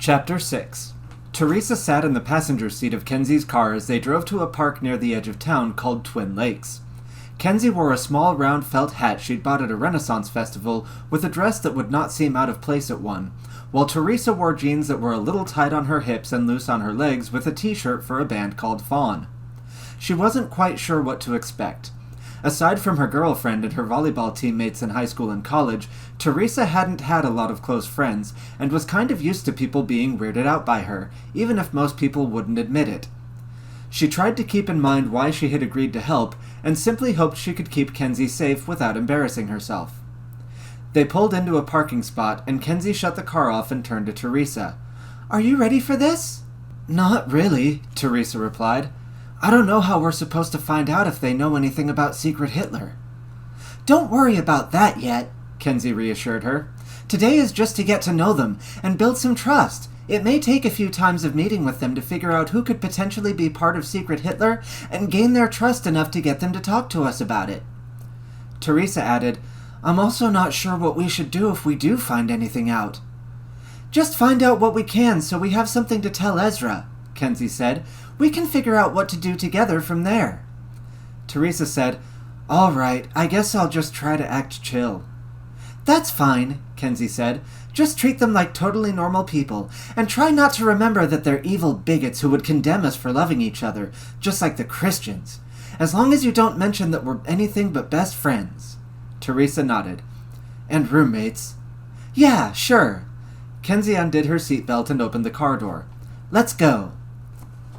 Chapter 6. Teresa sat in the passenger seat of Kenzie's car as they drove to a park near the edge of town called Twin Lakes. Kenzie wore a small round felt hat she'd bought at a Renaissance festival with a dress that would not seem out of place at one, while Teresa wore jeans that were a little tight on her hips and loose on her legs with a t-shirt for a band called Fawn. She wasn't quite sure what to expect. Aside from her girlfriend and her volleyball teammates in high school and college, Teresa hadn't had a lot of close friends and was kind of used to people being weirded out by her, even if most people wouldn't admit it. She tried to keep in mind why she had agreed to help and simply hoped she could keep Kenzie safe without embarrassing herself. They pulled into a parking spot and Kenzie shut the car off and turned to Teresa. "Are you ready for this?" "Not really," Teresa replied. "I don't know how we're supposed to find out if they know anything about Secret Hitler." "Don't worry about that yet," Kenzie reassured her. "Today is just to get to know them and build some trust. It may take a few times of meeting with them to figure out who could potentially be part of Secret Hitler and gain their trust enough to get them to talk to us about it." Teresa added, "I'm also not sure what we should do if we do find anything out." "Just find out what we can so we have something to tell Ezra," Kenzie said. "We can figure out what to do together from there." Teresa said, "All right, I guess I'll just try to act chill." "That's fine," Kenzie said. "Just treat them like totally normal people, and try not to remember that they're evil bigots who would condemn us for loving each other, just like the Christians. As long as you don't mention that we're anything but best friends." Teresa nodded. "And roommates." "Yeah, sure." Kenzie undid her seatbelt and opened the car door. "Let's go."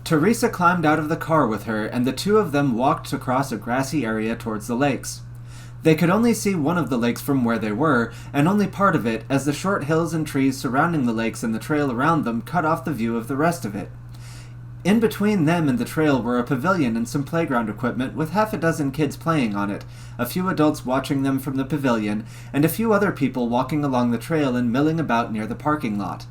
Teresa climbed out of the car with her, and the two of them walked across a grassy area towards the lakes. They could only see one of the lakes from where they were, and only part of it, as the short hills and trees surrounding the lakes and the trail around them cut off the view of the rest of it. In between them and the trail were a pavilion and some playground equipment with half a dozen kids playing on it, a few adults watching them from the pavilion, and a few other people walking along the trail and milling about near the parking lot.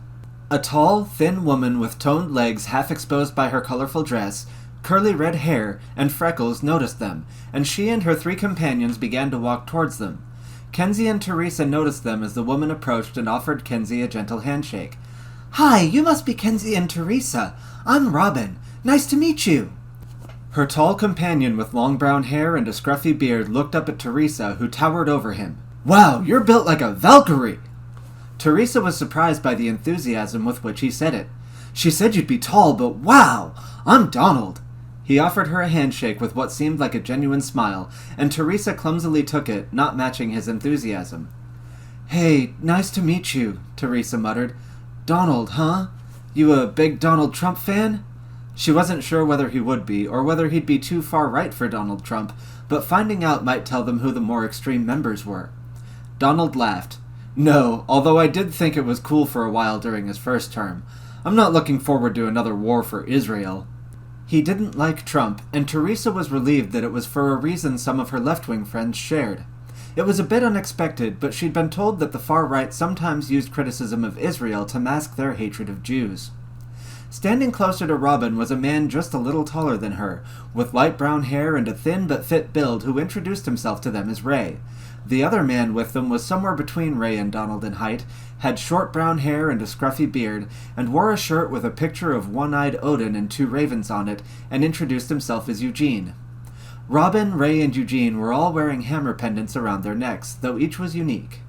A tall, thin woman with toned legs half exposed by her colorful dress, curly red hair, and freckles noticed them, and she and her three companions began to walk towards them. Kenzie and Teresa noticed them as the woman approached and offered Kenzie a gentle handshake. "Hi, you must be Kenzie and Teresa. I'm Robin. Nice to meet you." Her tall companion with long brown hair and a scruffy beard looked up at Teresa, who towered over him. "Wow, you're built like a Valkyrie!" Teresa was surprised by the enthusiasm with which he said it. "She said you'd be tall, but wow! I'm Donald." He offered her a handshake with what seemed like a genuine smile, and Teresa clumsily took it, not matching his enthusiasm. "Hey, nice to meet you," Teresa muttered. "Donald, huh? You a big Donald Trump fan?" She wasn't sure whether he would be, or whether he'd be too far right for Donald Trump, but finding out might tell them who the more extreme members were. Donald laughed. "No, although I did think it was cool for a while during his first term. I'm not looking forward to another war for Israel." He didn't like Trump, and Teresa was relieved that it was for a reason some of her left-wing friends shared. It was a bit unexpected, but she'd been told that the far right sometimes used criticism of Israel to mask their hatred of Jews. Standing closer to Robin was a man just a little taller than her, with light brown hair and a thin but fit build, who introduced himself to them as Ray. The other man with them was somewhere between Ray and Donald in height, had short brown hair and a scruffy beard, and wore a shirt with a picture of one-eyed Odin and two ravens on it, and introduced himself as Eugene. Robin, Ray, and Eugene were all wearing hammer pendants around their necks, though each was unique.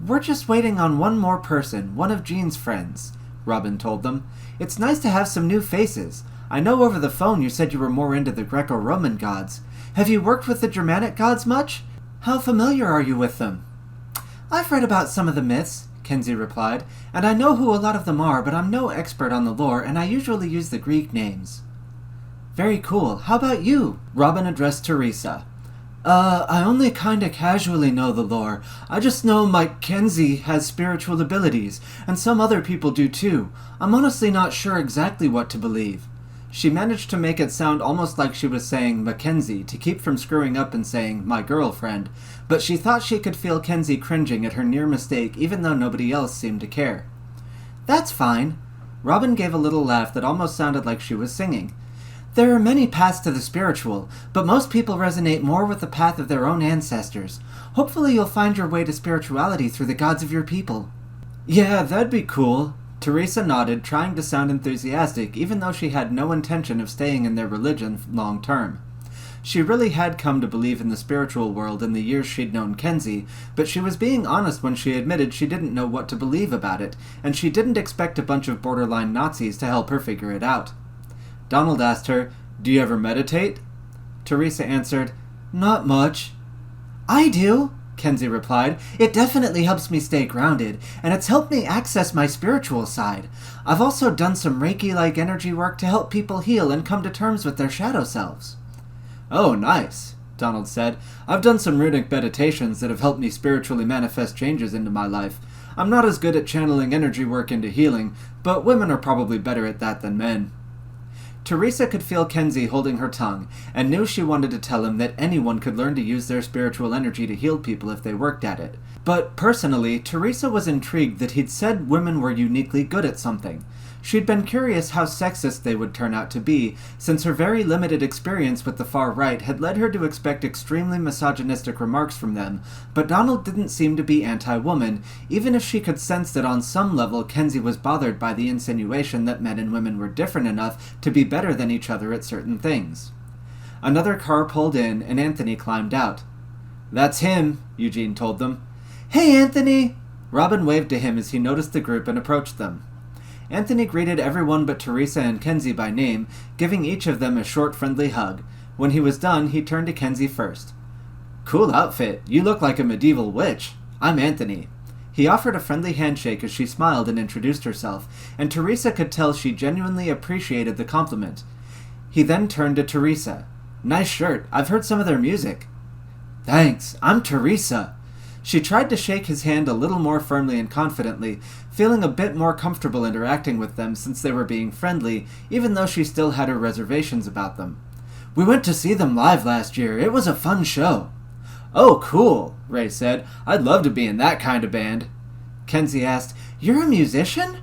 "We're just waiting on one more person, one of Gene's friends," Robin told them. "It's nice to have some new faces. I know over the phone you said you were more into the Greco-Roman gods. Have you worked with the Germanic gods much? How familiar are you with them?" "I've read about some of the myths," Kenzie replied, "and I know who a lot of them are, but I'm no expert on the lore, and I usually use the Greek names." "Very cool. How about you?" Robin addressed Teresa. I only kinda casually know the lore. I just know Mike Kenzie has spiritual abilities, and some other people do too. I'm honestly not sure exactly what to believe." She managed to make it sound almost like she was saying Mackenzie to keep from screwing up and saying my girlfriend, but she thought she could feel Kenzie cringing at her near mistake even though nobody else seemed to care. "That's fine." Robin gave a little laugh that almost sounded like she was singing. "There are many paths to the spiritual, but most people resonate more with the path of their own ancestors. Hopefully you'll find your way to spirituality through the gods of your people." "Yeah, that'd be cool." Teresa nodded, trying to sound enthusiastic, even though she had no intention of staying in their religion long term. She really had come to believe in the spiritual world in the years she'd known Kenzie, but she was being honest when she admitted she didn't know what to believe about it, and she didn't expect a bunch of borderline Nazis to help her figure it out. Donald asked her, "Do you ever meditate?" Teresa answered, "Not much." "I do," Kenzie replied. "It definitely helps me stay grounded, and it's helped me access my spiritual side. I've also done some Reiki-like energy work to help people heal and come to terms with their shadow selves." "Oh, nice," Donald said. "I've done some runic meditations that have helped me spiritually manifest changes into my life. I'm not as good at channeling energy work into healing, but women are probably better at that than men." Teresa could feel Kenzie holding her tongue, and knew she wanted to tell him that anyone could learn to use their spiritual energy to heal people if they worked at it. But personally, Teresa was intrigued that he'd said women were uniquely good at something. She'd been curious how sexist they would turn out to be, since her very limited experience with the far right had led her to expect extremely misogynistic remarks from them, but Donald didn't seem to be anti-woman, even if she could sense that on some level Kenzie was bothered by the insinuation that men and women were different enough to be better than each other at certain things. Another car pulled in, and Anthony climbed out. "That's him," Eugene told them. "Hey, Anthony!" Robin waved to him as he noticed the group and approached them. Anthony greeted everyone but Teresa and Kenzie by name, giving each of them a short, friendly hug. When he was done, he turned to Kenzie first. "Cool outfit. You look like a medieval witch. I'm Anthony." He offered a friendly handshake as she smiled and introduced herself, and Teresa could tell she genuinely appreciated the compliment. He then turned to Teresa. "Nice shirt. I've heard some of their music." "Thanks. I'm Teresa." She tried to shake his hand a little more firmly and confidently, feeling a bit more comfortable interacting with them since they were being friendly, even though she still had her reservations about them. "We went to see them live last year. It was a fun show." "Oh, cool," Ray said. "I'd love to be in that kind of band." Kenzie asked, "You're a musician?"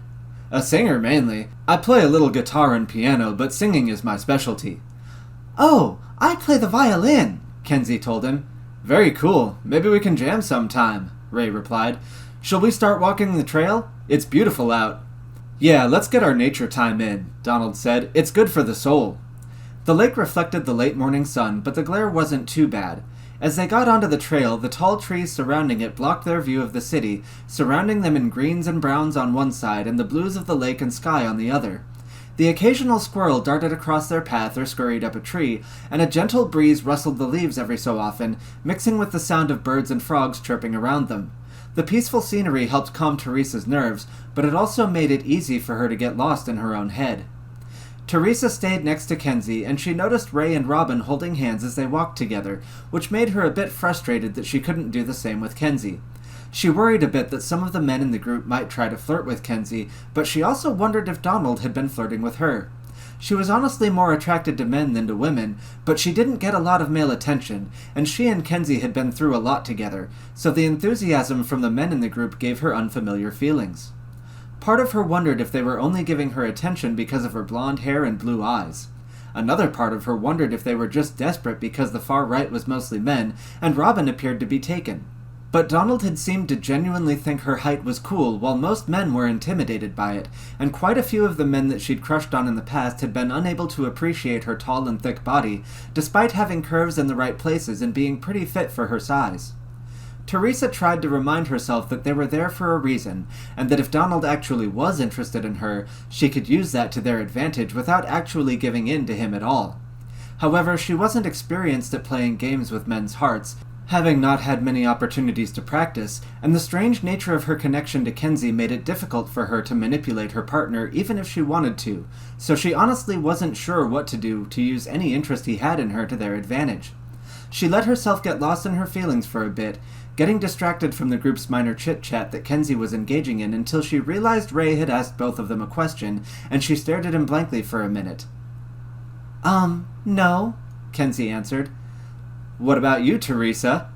"A singer, mainly. I play a little guitar and piano, but singing is my specialty." "Oh, I play the violin," Kenzie told him. "Very cool. Maybe we can jam sometime," Ray replied. "Shall we start walking the trail? It's beautiful out." "Yeah, let's get our nature time in," Donald said. "It's good for the soul." The lake reflected the late morning sun, but the glare wasn't too bad. As they got onto the trail, the tall trees surrounding it blocked their view of the city, surrounding them in greens and browns on one side and the blues of the lake and sky on the other. The occasional squirrel darted across their path or scurried up a tree, and a gentle breeze rustled the leaves every so often, mixing with the sound of birds and frogs chirping around them. The peaceful scenery helped calm Teresa's nerves, but it also made it easy for her to get lost in her own head. Teresa stayed next to Kenzie, and she noticed Ray and Robin holding hands as they walked together, which made her a bit frustrated that she couldn't do the same with Kenzie. She worried a bit that some of the men in the group might try to flirt with Kenzie, but she also wondered if Donald had been flirting with her. She was honestly more attracted to men than to women, but she didn't get a lot of male attention, and she and Kenzie had been through a lot together, so the enthusiasm from the men in the group gave her unfamiliar feelings. Part of her wondered if they were only giving her attention because of her blonde hair and blue eyes. Another part of her wondered if they were just desperate because the far right was mostly men, and Robin appeared to be taken. But Donald had seemed to genuinely think her height was cool, while most men were intimidated by it, and quite a few of the men that she'd crushed on in the past had been unable to appreciate her tall and thick body, despite having curves in the right places and being pretty fit for her size. Teresa tried to remind herself that they were there for a reason, and that if Donald actually was interested in her, she could use that to their advantage without actually giving in to him at all. However, she wasn't experienced at playing games with men's hearts, having not had many opportunities to practice, and the strange nature of her connection to Kenzie made it difficult for her to manipulate her partner even if she wanted to, so she honestly wasn't sure what to do to use any interest he had in her to their advantage. She let herself get lost in her feelings for a bit, getting distracted from the group's minor chit-chat that Kenzie was engaging in until she realized Ray had asked both of them a question, and she stared at him blankly for a minute. No, Kenzie answered. "What about you, Teresa?"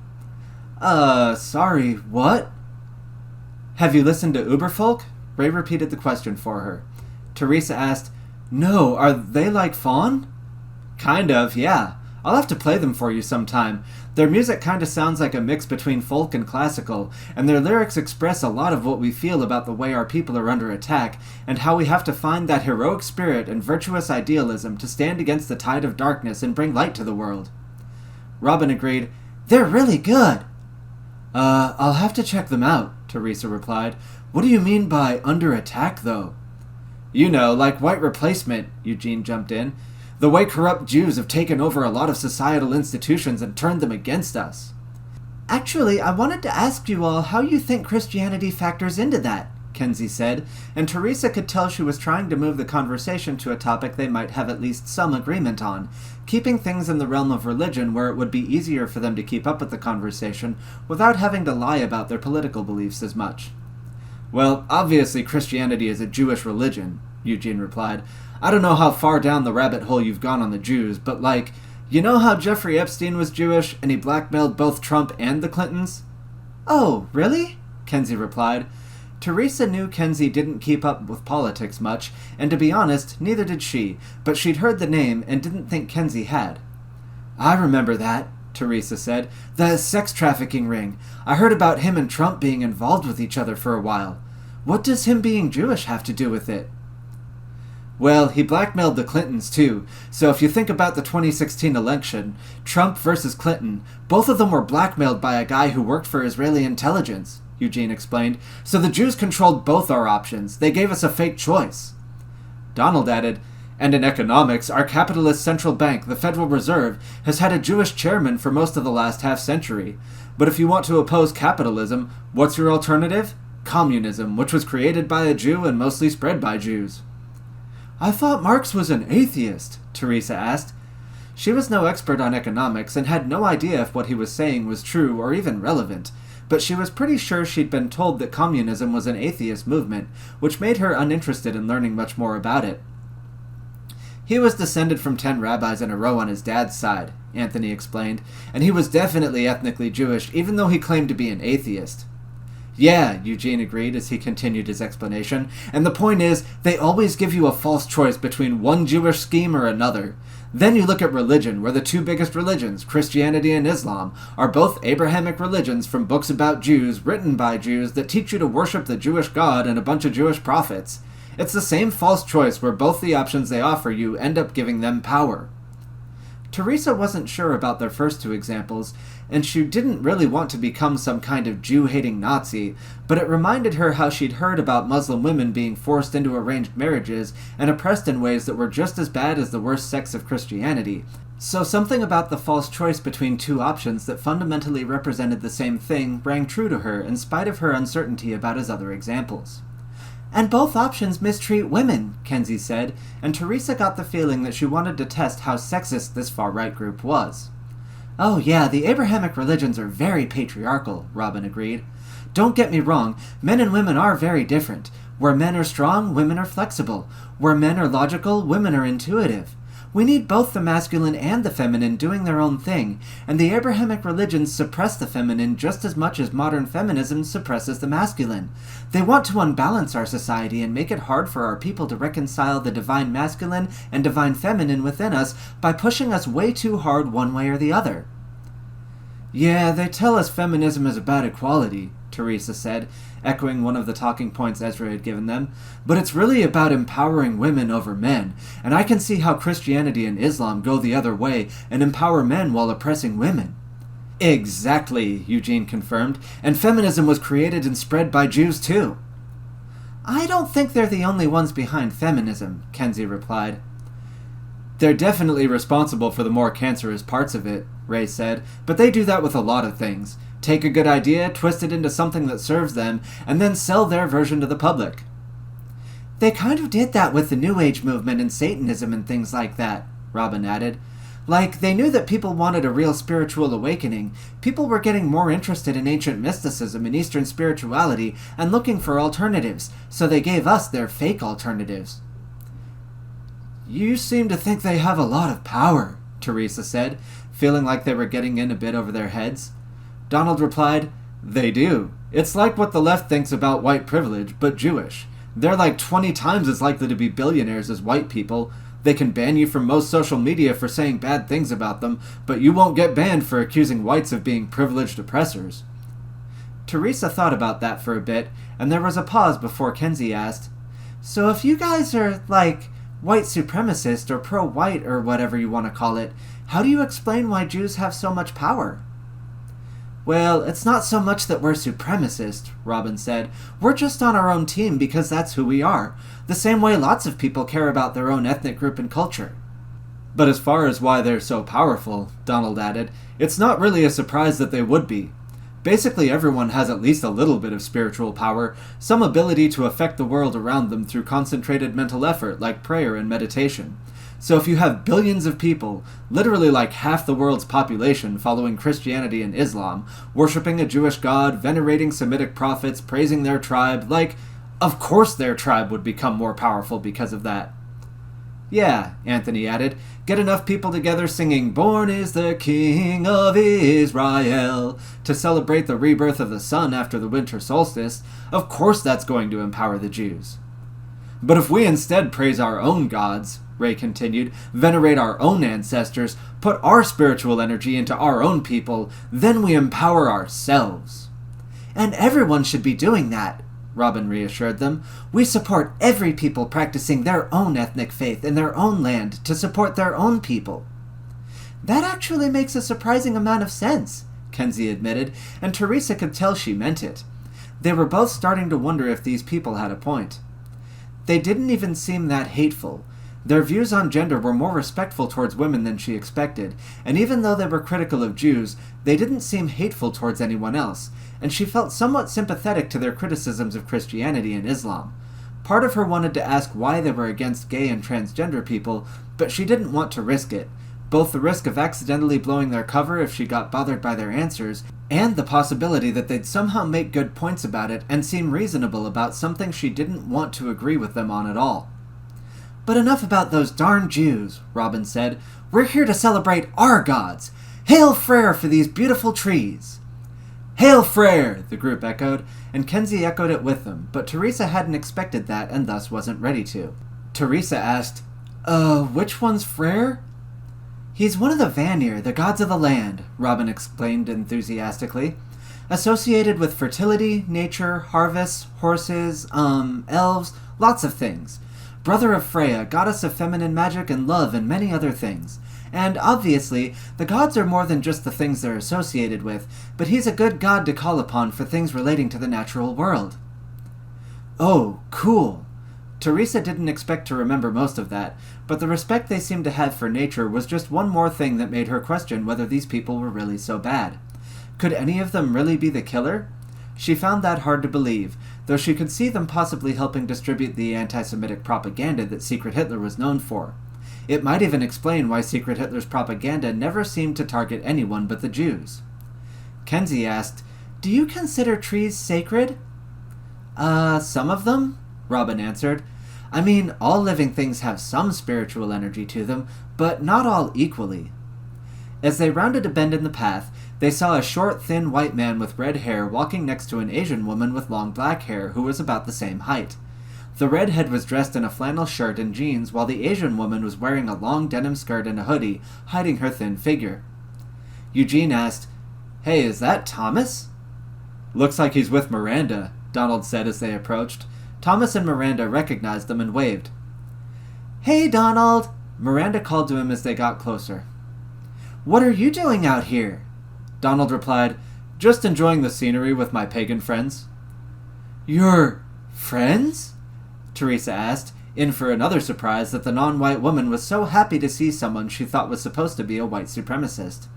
Sorry, what?" "Have you listened to Uberfolk?" Ray repeated the question for her. Teresa asked, "No, are they like Fawn?" "Kind of, yeah. I'll have to play them for you sometime. Their music kind of sounds like a mix between folk and classical, and their lyrics express a lot of what we feel about the way our people are under attack, and how we have to find that heroic spirit and virtuous idealism to stand against the tide of darkness and bring light to the world. Robin agreed. They're really good. I'll have to check them out, Teresa replied. What do you mean by under attack, though? You know, like white replacement, Eugene jumped in. The way corrupt Jews have taken over a lot of societal institutions and turned them against us. Actually, I wanted to ask you all how you think Christianity factors into that, Kenzie said, and Teresa could tell she was trying to move the conversation to a topic they might have at least some agreement on, keeping things in the realm of religion where it would be easier for them to keep up with the conversation without having to lie about their political beliefs as much. Well, obviously Christianity is a Jewish religion, Eugene replied. I don't know how far down the rabbit hole you've gone on the Jews, but you know how Jeffrey Epstein was Jewish and he blackmailed both Trump and the Clintons? Oh, really? Kenzie replied. Teresa knew Kenzie didn't keep up with politics much, and to be honest, neither did she, but she'd heard the name and didn't think Kenzie had. I remember that, Teresa said. The sex trafficking ring. I heard about him and Trump being involved with each other for a while. What does him being Jewish have to do with it? Well, he blackmailed the Clintons, too, so if you think about the 2016 election, Trump versus Clinton, both of them were blackmailed by a guy who worked for Israeli intelligence, Eugene explained, so the Jews controlled both our options. They gave us a fake choice. Donald added, and in economics, our capitalist central bank, the Federal Reserve, has had a Jewish chairman for most of the last half-century. But if you want to oppose capitalism, what's your alternative? Communism, which was created by a Jew and mostly spread by Jews. I thought Marx was an atheist, Teresa asked. She was no expert on economics and had no idea if what he was saying was true or even relevant, but she was pretty sure she'd been told that communism was an atheist movement, which made her uninterested in learning much more about it. He was descended from 10 rabbis in a row on his dad's side, Anthony explained, and he was definitely ethnically Jewish, even though he claimed to be an atheist. Yeah, Eugene agreed as he continued his explanation, and the point is, they always give you a false choice between one Jewish scheme or another. Then you look at religion, where the two biggest religions, Christianity and Islam, are both Abrahamic religions from books about Jews, written by Jews, that teach you to worship the Jewish God and a bunch of Jewish prophets. It's the same false choice where both the options they offer you end up giving them power. Teresa wasn't sure about their first two examples, and she didn't really want to become some kind of Jew-hating Nazi, but it reminded her how she'd heard about Muslim women being forced into arranged marriages and oppressed in ways that were just as bad as the worst sects of Christianity. So something about the false choice between two options that fundamentally represented the same thing rang true to her in spite of her uncertainty about his other examples. And both options mistreat women, Kenzie said, and Teresa got the feeling that she wanted to test how sexist this far-right group was. Oh yeah, the Abrahamic religions are very patriarchal, Robin agreed. Don't get me wrong, men and women are very different. Where men are strong, women are flexible. Where men are logical, women are intuitive. We need both the masculine and the feminine doing their own thing, and the Abrahamic religions suppress the feminine just as much as modern feminism suppresses the masculine. They want to unbalance our society and make it hard for our people to reconcile the divine masculine and divine feminine within us by pushing us way too hard one way or the other. Yeah, they tell us feminism is about equality, Teresa said, echoing one of the talking points Ezra had given them, but it's really about empowering women over men, and I can see how Christianity and Islam go the other way and empower men while oppressing women. Exactly, Eugene confirmed, and feminism was created and spread by Jews too. I don't think they're the only ones behind feminism, Kenzie replied. They're definitely responsible for the more cancerous parts of it, Ray said, but they do that with a lot of things. Take a good idea, twist it into something that serves them, and then sell their version to the public. They kind of did that with the New Age movement and Satanism and things like that, Robin added. Like, they knew that people wanted a real spiritual awakening. People were getting more interested in ancient mysticism and Eastern spirituality and looking for alternatives, so they gave us their fake alternatives. You seem to think they have a lot of power, Teresa said, feeling like they were getting in a bit over their heads. Donald replied, They do. It's like what the left thinks about white privilege, but Jewish. They're like 20 times as likely to be billionaires as white people. They can ban you from most social media for saying bad things about them, but you won't get banned for accusing whites of being privileged oppressors. Teresa thought about that for a bit, and there was a pause before Kenzie asked, "So if you guys are, like, white supremacist or pro-white or whatever you want to call it, how do you explain why Jews have so much power?" "Well, it's not so much that we're supremacist," Robin said. "We're just on our own team because that's who we are, the same way lots of people care about their own ethnic group and culture." "But as far as why they're so powerful," Donald added, "it's not really a surprise that they would be. Basically, everyone has at least a little bit of spiritual power, some ability to affect the world around them through concentrated mental effort like prayer and meditation. So if you have billions of people, literally like half the world's population following Christianity and Islam, worshipping a Jewish god, venerating Semitic prophets, praising their tribe, of course their tribe would become more powerful because of that." "Yeah," Anthony added, "get enough people together singing 'Born is the King of Israel' to celebrate the rebirth of the sun after the winter solstice. Of course that's going to empower the Jews." "But if we instead praise our own gods," Ray continued, "venerate our own ancestors, put our spiritual energy into our own people, then we empower ourselves." "And everyone should be doing that," Robin reassured them. "We support every people practicing their own ethnic faith in their own land to support their own people." "That actually makes a surprising amount of sense," Kenzie admitted, and Teresa could tell she meant it. They were both starting to wonder if these people had a point. They didn't even seem that hateful. Their views on gender were more respectful towards women than she expected, and even though they were critical of Jews, they didn't seem hateful towards anyone else, and she felt somewhat sympathetic to their criticisms of Christianity and Islam. Part of her wanted to ask why they were against gay and transgender people, but she didn't want to risk it. Both the risk of accidentally blowing their cover if she got bothered by their answers, and the possibility that they'd somehow make good points about it and seem reasonable about something she didn't want to agree with them on at all. "But enough about those darn Jews," Robin said. "We're here to celebrate our gods. Hail Freyr for these beautiful trees." "Hail Freyr!" the group echoed, and Kenzie echoed it with them, but Teresa hadn't expected that and thus wasn't ready to. Teresa asked, which one's Freyr?" "He's one of the Vanir, the gods of the land," Robin explained enthusiastically. "Associated with fertility, nature, harvests, horses, elves, lots of things. Brother of Freya, goddess of feminine magic and love and many other things. And, obviously, the gods are more than just the things they're associated with, but he's a good god to call upon for things relating to the natural world." "Oh, cool." Teresa didn't expect to remember most of that, but the respect they seemed to have for nature was just one more thing that made her question whether these people were really so bad. Could any of them really be the killer? She found that hard to believe, though she could see them possibly helping distribute the anti-Semitic propaganda that Secret Hitler was known for. It might even explain why Secret Hitler's propaganda never seemed to target anyone but the Jews. Kenzie asked, "Do you consider trees sacred?" Some of them," Robin answered. "I mean, all living things have some spiritual energy to them, but not all equally." As they rounded a bend in the path, they saw a short, thin white man with red hair walking next to an Asian woman with long black hair who was about the same height. The redhead was dressed in a flannel shirt and jeans, while the Asian woman was wearing a long denim skirt and a hoodie, hiding her thin figure. Eugene asked, "Hey, is that Thomas?" "Looks like he's with Miranda," Donald said as they approached. Thomas and Miranda recognized them and waved. "Hey, Donald!" Miranda called to him as they got closer. "What are you doing out here?" Donald replied, "Just enjoying the scenery with my pagan friends." "Your friends?" Teresa asked, in for another surprise that the non-white woman was so happy to see someone she thought was supposed to be a white supremacist.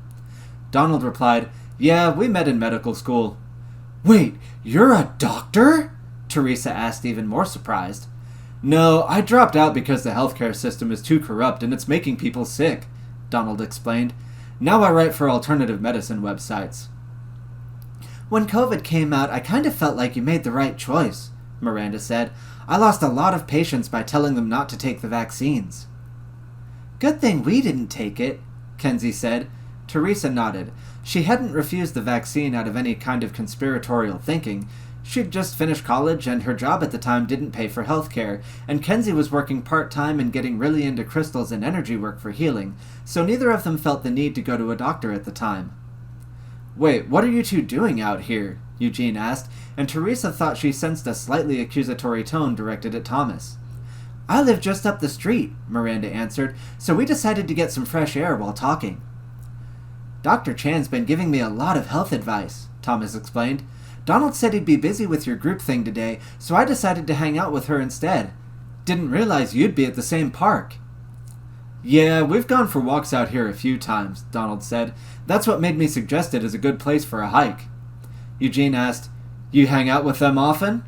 Donald replied, "Yeah, we met in medical school." "Wait, you're a doctor?" Teresa asked, even more surprised. "No, I dropped out because the healthcare system is too corrupt and it's making people sick," Donald explained. "Now I write for alternative medicine websites." "When COVID came out, I kind of felt like you made the right choice," Miranda said. "I lost a lot of patients by telling them not to take the vaccines." "Good thing we didn't take it," Kenzie said. Teresa nodded. She hadn't refused the vaccine out of any kind of conspiratorial thinking. She'd just finished college, and her job at the time didn't pay for healthcare, and Kenzie was working part-time and getting really into crystals and energy work for healing, so neither of them felt the need to go to a doctor at the time. "Wait, what are you two doing out here?" Eugene asked, and Teresa thought she sensed a slightly accusatory tone directed at Thomas. "I live just up the street," Miranda answered, "so we decided to get some fresh air while talking." "Dr. Chan's been giving me a lot of health advice," Thomas explained. "Donald said he'd be busy with your group thing today, so I decided to hang out with her instead. Didn't realize you'd be at the same park." "Yeah, we've gone for walks out here a few times," Donald said. "That's what made me suggest it as a good place for a hike." Eugene asked, "You hang out with them often?"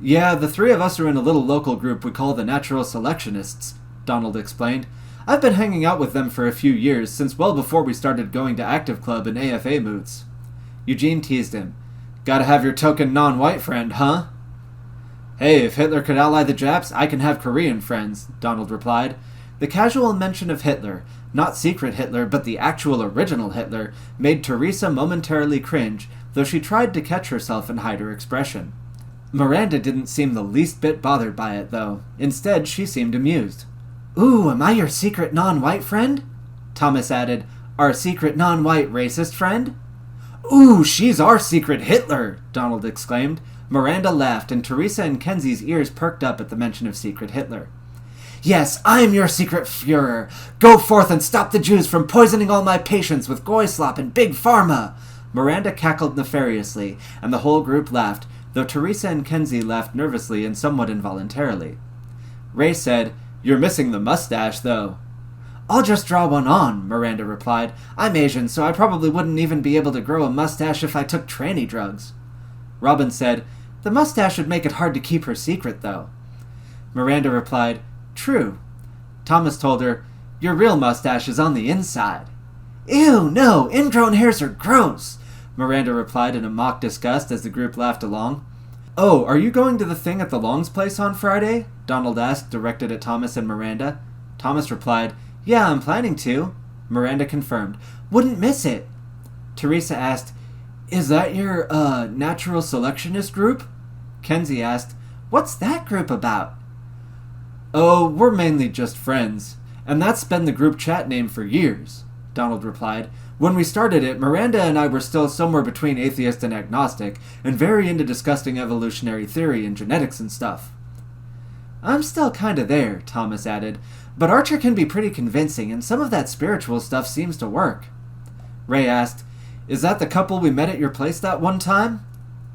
"Yeah, the three of us are in a little local group we call the Natural Selectionists," Donald explained. "I've been hanging out with them for a few years, since well before we started going to Active Club and AFA moots." Eugene teased him. "Gotta have your token non-white friend, huh?" "Hey, if Hitler could ally the Japs, I can have Korean friends," Donald replied. The casual mention of Hitler, not secret Hitler, but the actual original Hitler, made Teresa momentarily cringe, though she tried to catch herself and hide her expression. Miranda didn't seem the least bit bothered by it, though. Instead, she seemed amused. "Ooh, am I your secret non-white friend?" Thomas added, "Our secret non-white racist friend?" "Ooh, she's our secret Hitler!" Donald exclaimed. Miranda laughed, and Teresa and Kenzie's ears perked up at the mention of secret Hitler. "Yes, I'm your secret Führer! Go forth and stop the Jews from poisoning all my patients with goy slop and Big Pharma!" Miranda cackled nefariously, and the whole group laughed, though Teresa and Kenzie laughed nervously and somewhat involuntarily. Ray said, "You're missing the mustache, though." "I'll just draw one on," Miranda replied. "I'm Asian, so I probably wouldn't even be able to grow a mustache if I took tranny drugs." Robin said, "The mustache would make it hard to keep her secret, though." Miranda replied, "True." Thomas told her, "Your real mustache is on the inside." "Ew, no, ingrown hairs are gross," Miranda replied in a mock disgust as the group laughed along. "Oh, are you going to the thing at the Long's place on Friday?" Donald asked, directed at Thomas and Miranda. Thomas replied, "Yeah, I'm planning to." Miranda confirmed, "Wouldn't miss it." Teresa asked, "Is that your, natural selectionist group?" Kenzie asked, "What's that group about?" "Oh, we're mainly just friends, and that's been the group chat name for years," Donald replied. "When we started it, Miranda and I were still somewhere between atheist and agnostic, and very into discussing evolutionary theory and genetics and stuff." "I'm still kinda there," Thomas added, "but Archer can be pretty convincing, and some of that spiritual stuff seems to work." Ray asked, "Is that the couple we met at your place that one time?"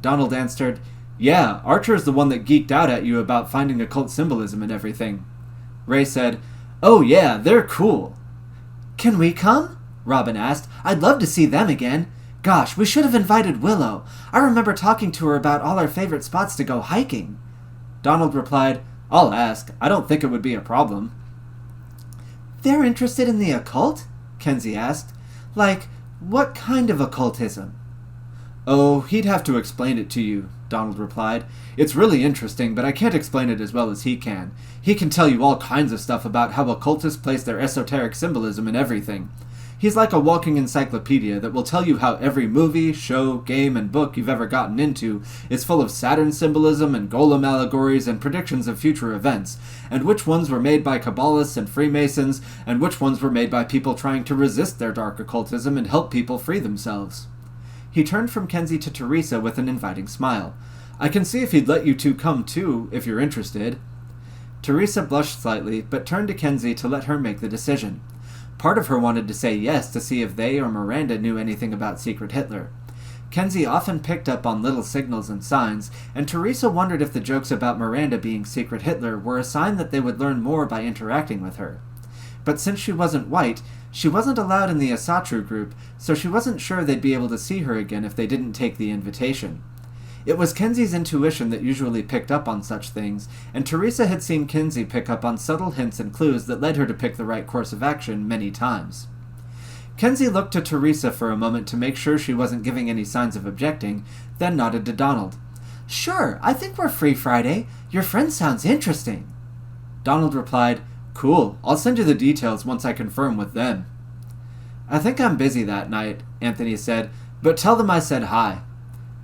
Donald answered, "Yeah, Archer's the one that geeked out at you about finding occult symbolism and everything." Ray said, "Oh yeah, they're cool." "Can we come?" Robin asked. "I'd love to see them again. Gosh, we should have invited Willow. I remember talking to her about all our favorite spots to go hiking." Donald replied, "I'll ask. I don't think it would be a problem." "They're interested in the occult?" Kenzie asked. "Like, what kind of occultism?" "Oh, he'd have to explain it to you," Donald replied. "It's really interesting, but I can't explain it as well as he can. He can tell you all kinds of stuff about how occultists place their esoteric symbolism in everything. He's like a walking encyclopedia that will tell you how every movie, show, game, and book you've ever gotten into is full of Saturn symbolism and golem allegories and predictions of future events, and which ones were made by Kabbalists and Freemasons, and which ones were made by people trying to resist their dark occultism and help people free themselves." He turned from Kenzie to Teresa with an inviting smile. "I can see if he'd let you two come too, if you're interested." Teresa blushed slightly, but turned to Kenzie to let her make the decision. Part of her wanted to say yes to see if they or Miranda knew anything about Secret Hitler. Kenzie often picked up on little signals and signs, and Teresa wondered if the jokes about Miranda being Secret Hitler were a sign that they would learn more by interacting with her. But since she wasn't white, she wasn't allowed in the Asatru group, so she wasn't sure they'd be able to see her again if they didn't take the invitation. It was Kenzie's intuition that usually picked up on such things, and Teresa had seen Kenzie pick up on subtle hints and clues that led her to pick the right course of action many times. Kenzie looked to Teresa for a moment to make sure she wasn't giving any signs of objecting, then nodded to Donald. "Sure, I think we're free Friday. Your friend sounds interesting." Donald replied, "Cool, I'll send you the details once I confirm with them." "I think I'm busy that night," Anthony said, "but tell them I said hi."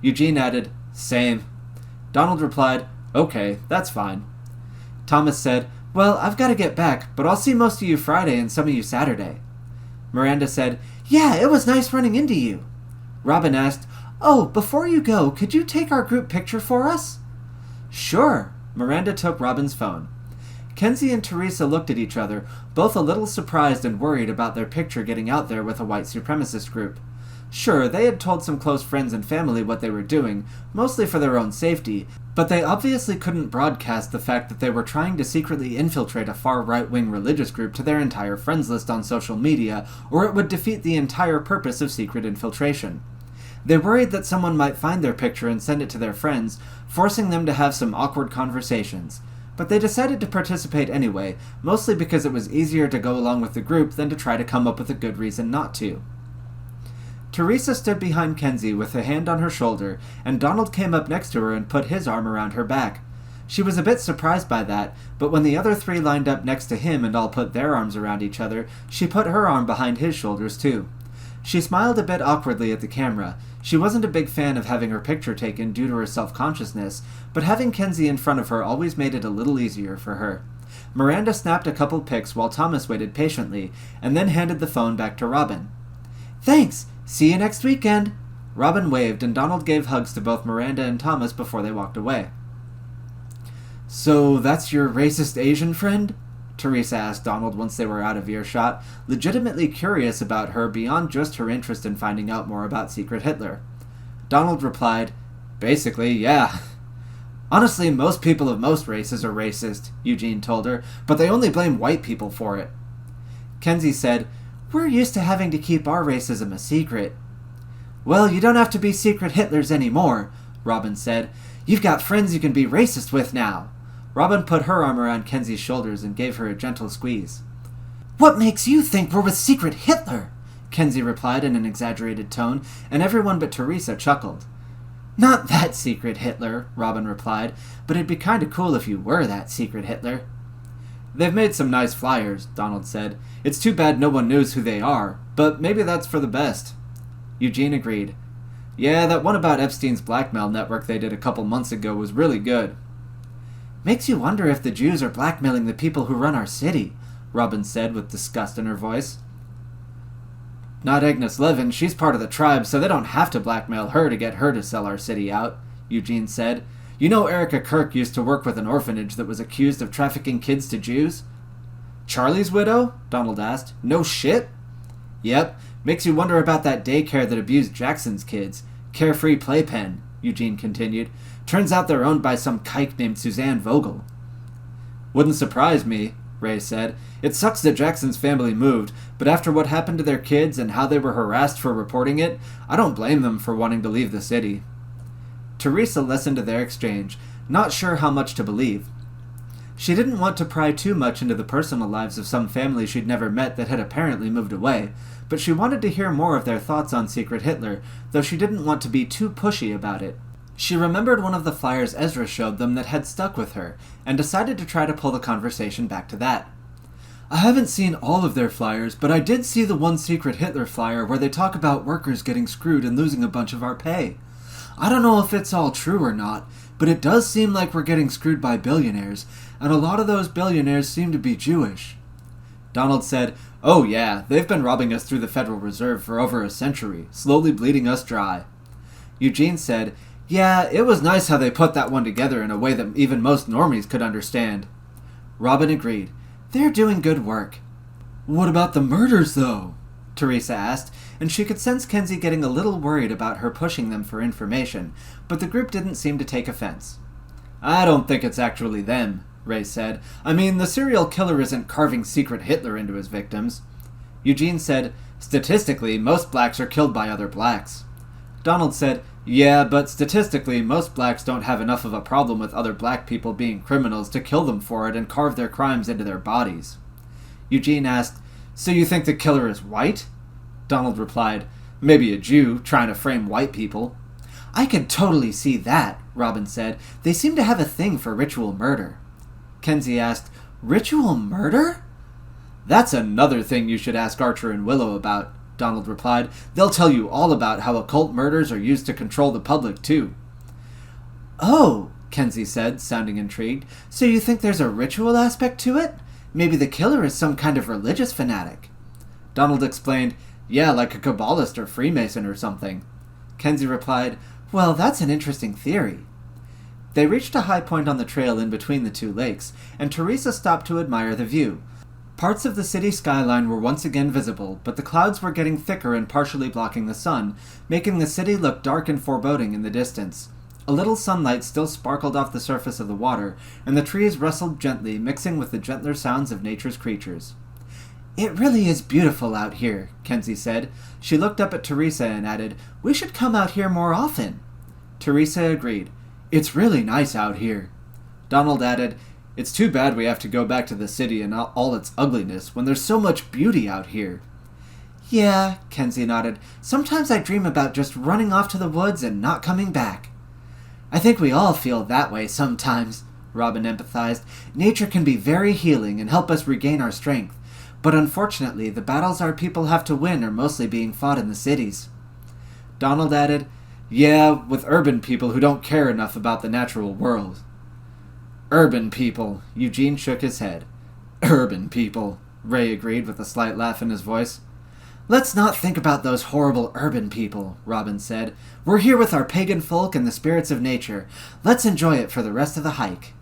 Eugene added, "Same." Donald replied, "Okay, that's fine." Thomas said, "Well, I've got to get back, but I'll see most of you Friday and some of you Saturday." Miranda said, "Yeah, it was nice running into you." Robin asked, "Oh, before you go, could you take our group picture for us?" "Sure." Miranda took Robin's phone. Kenzie and Teresa looked at each other, both a little surprised and worried about their picture getting out there with a white supremacist group. Sure, they had told some close friends and family what they were doing, mostly for their own safety, but they obviously couldn't broadcast the fact that they were trying to secretly infiltrate a far right-wing religious group to their entire friends list on social media, or it would defeat the entire purpose of secret infiltration. They worried that someone might find their picture and send it to their friends, forcing them to have some awkward conversations. But they decided to participate anyway, mostly because it was easier to go along with the group than to try to come up with a good reason not to. Teresa stood behind Kenzie with a hand on her shoulder, and Donald came up next to her and put his arm around her back. She was a bit surprised by that, but when the other three lined up next to him and all put their arms around each other, she put her arm behind his shoulders too. She smiled a bit awkwardly at the camera. She wasn't a big fan of having her picture taken due to her self-consciousness, but having Kenzie in front of her always made it a little easier for her. Miranda snapped a couple pics while Thomas waited patiently, and then handed the phone back to Robin. "Thanks! See you next weekend!" Robin waved, and Donald gave hugs to both Miranda and Thomas before they walked away. "So that's your racist Asian friend?" Teresa asked Donald once they were out of earshot, legitimately curious about her beyond just her interest in finding out more about Secret Hitler. Donald replied, "Basically, yeah." "Honestly, most people of most races are racist," Eugene told her, "but they only blame white people for it." Kenzie said, "We're used to having to keep our racism a secret." "Well, you don't have to be secret Hitlers anymore," Robin said. "You've got friends you can be racist with now." Robin put her arm around Kenzie's shoulders and gave her a gentle squeeze. "What makes you think we're with Secret Hitler?" Kenzie replied in an exaggerated tone, and everyone but Teresa chuckled. "Not that Secret Hitler," Robin replied, "but it'd be kinda cool if you were that Secret Hitler." "They've made some nice flyers," Donald said. "It's too bad no one knows who they are, but maybe that's for the best." Eugene agreed. "Yeah, that one about Epstein's blackmail network they did a couple months ago was really good." "Makes you wonder if the Jews are blackmailing the people who run our city," Robin said with disgust in her voice. "Not Agnes Levin, she's part of the tribe, so they don't have to blackmail her to get her to sell our city out," Eugene said. "You know Erica Kirk used to work with an orphanage that was accused of trafficking kids to Jews?" "Charlie's widow?" Donald asked. "No shit?" "Yep. Makes you wonder about that daycare that abused Jackson's kids. Carefree Playpen," Eugene continued. "Turns out they're owned by some kike named Suzanne Vogel." "Wouldn't surprise me," Ray said. "It sucks that Jackson's family moved, but after what happened to their kids and how they were harassed for reporting it, I don't blame them for wanting to leave the city." Teresa listened to their exchange, not sure how much to believe. She didn't want to pry too much into the personal lives of some family she'd never met that had apparently moved away, but she wanted to hear more of their thoughts on Secret Hitler, though she didn't want to be too pushy about it. She remembered one of the flyers Ezra showed them that had stuck with her, and decided to try to pull the conversation back to that. "I haven't seen all of their flyers, but I did see the one Secret Hitler flyer where they talk about workers getting screwed and losing a bunch of our pay. I don't know if it's all true or not, but it does seem like we're getting screwed by billionaires, and a lot of those billionaires seem to be Jewish." Donald said, "Oh yeah, they've been robbing us through the Federal Reserve for over a century, slowly bleeding us dry." Eugene said, "Yeah, it was nice how they put that one together in a way that even most normies could understand." Robin agreed. "They're doing good work." "What about the murders, though?" Teresa asked, and she could sense Kenzie getting a little worried about her pushing them for information, but the group didn't seem to take offense. "I don't think it's actually them," Ray said. "I mean, the serial killer isn't carving Secret Hitler into his victims." Eugene said, "Statistically, most blacks are killed by other blacks." Donald said, "Yeah, but statistically, most blacks don't have enough of a problem with other black people being criminals to kill them for it and carve their crimes into their bodies." Eugene asked, "So you think the killer is white?" Donald replied, "Maybe a Jew, trying to frame white people." "I can totally see that," Robin said. "They seem to have a thing for ritual murder." Kenzie asked, "Ritual murder?" "That's another thing you should ask Archer and Willow about," Donald replied. "They'll tell you all about how occult murders are used to control the public, too." "Oh," Kenzie said, sounding intrigued. So you think there's a ritual aspect to it? Maybe the killer is some kind of religious fanatic. Donald explained, Yeah, like a Kabbalist or Freemason or something. Kenzie replied, Well, that's an interesting theory. They reached a high point on the trail in between the two lakes, and Teresa stopped to admire the view. Parts of the city skyline were once again visible, but the clouds were getting thicker and partially blocking the sun, making the city look dark and foreboding in the distance. A little sunlight still sparkled off the surface of the water, and the trees rustled gently, mixing with the gentler sounds of nature's creatures. It really is beautiful out here, Kenzie said. She looked up at Teresa and added, We should come out here more often. Teresa agreed. It's really nice out here. Donald added, It's too bad we have to go back to the city in all its ugliness when there's so much beauty out here. Yeah, Kenzie nodded. Sometimes I dream about just running off to the woods and not coming back. I think we all feel that way sometimes, Robin empathized. Nature can be very healing and help us regain our strength. But unfortunately, the battles our people have to win are mostly being fought in the cities. Donald added, Yeah, with urban people who don't care enough about the natural world. Urban people, Eugene shook his head. Urban people, Ray agreed with a slight laugh in his voice. Let's not think about those horrible urban people, Robin said. We're here with our pagan folk and the spirits of nature. Let's enjoy it for the rest of the hike.